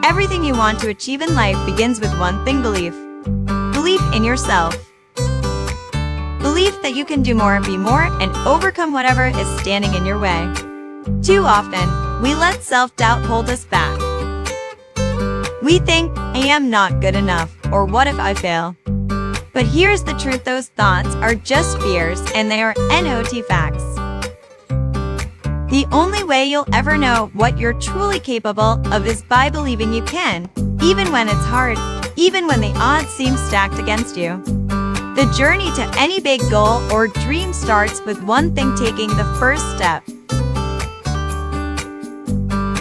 Everything you want to achieve in life begins with one thing: belief. Belief in yourself. Belief that you can do more, be more, and overcome whatever is standing in your way. Too often, we let self-doubt hold us back. We think, I am not good enough, or what if I fail? But here's the truth: those thoughts are just fears, and they are not facts. The only way you'll ever know what you're truly capable of is by believing you can, even when it's hard, even when the odds seem stacked against you. The journey to any big goal or dream starts with one thing: taking the first step.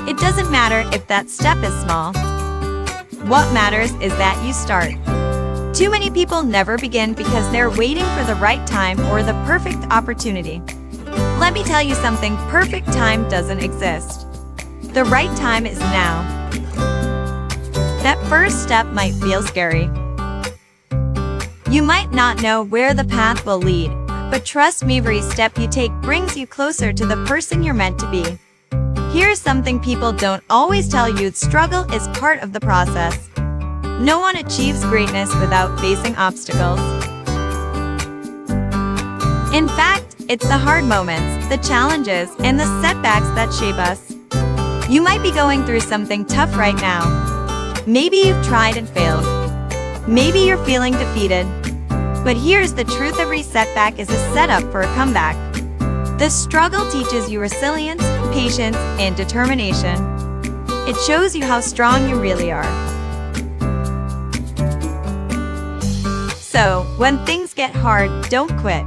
It doesn't matter if that step is small. What matters is that you start. Too many people never begin because they're waiting for the right time or the perfect opportunity. Let me tell you something: perfect time doesn't exist. The right time is now. That first step might feel scary. You might not know where the path will lead, but trust me, every step you take brings you closer to the person you're meant to be. Here's something people don't always tell you: struggle is part of the process. No one achieves greatness without facing obstacles. In fact, it's the hard moments, the challenges, and the setbacks that shape us. You might be going through something tough right now. Maybe you've tried and failed. Maybe you're feeling defeated. But here's the truth: every setback is a setup for a comeback. The struggle teaches you resilience, patience, and determination. It shows you how strong you really are. So, when things get hard, don't quit.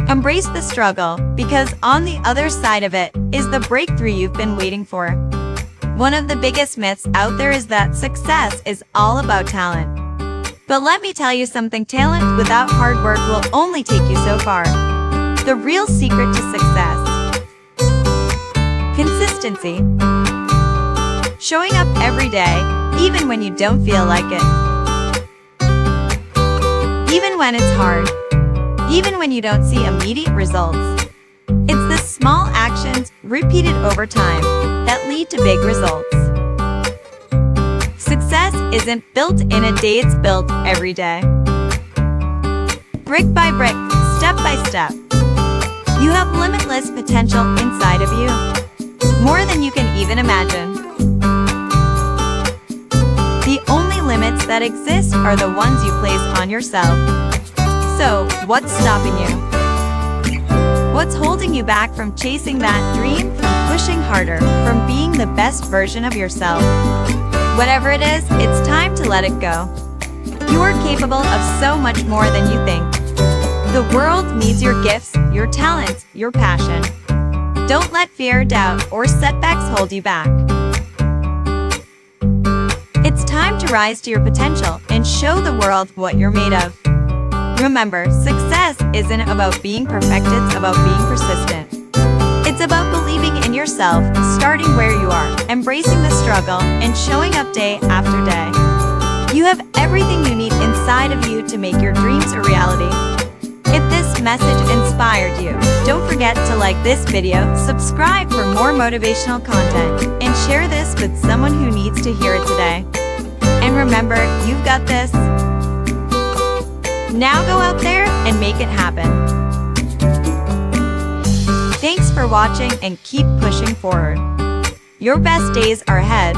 Embrace the struggle, because on the other side of it is the breakthrough you've been waiting for. One of the biggest myths out there is that success is all about talent. But let me tell you something: talent without hard work will only take you so far. The real secret to success: consistency. Showing up every day, even when you don't feel like it. Even when it's hard. Even when you don't see immediate results. It's the small actions, repeated over time, that lead to big results. Success isn't built in a day, it's built every day. Brick by brick, step by step. You have limitless potential inside of you. More than you can even imagine. The only limits that exist are the ones you place on yourself. So, what's stopping you? What's holding you back from chasing that dream, from pushing harder, from being the best version of yourself? Whatever it is, it's time to let it go. You are capable of so much more than you think. The world needs your gifts, your talents, your passion. Don't let fear, doubt, or setbacks hold you back. It's time to rise to your potential and show the world what you're made of. Remember, success isn't about being perfect, it's about being persistent. It's about believing in yourself, starting where you are, embracing the struggle, and showing up day after day. You have everything you need inside of you to make your dreams a reality. If this message inspired you, don't forget to like this video, subscribe for more motivational content, and share this with someone who needs to hear it today. And remember, you've got this. Now go out there and make it happen. Thanks for watching and keep pushing forward. Your best days are ahead.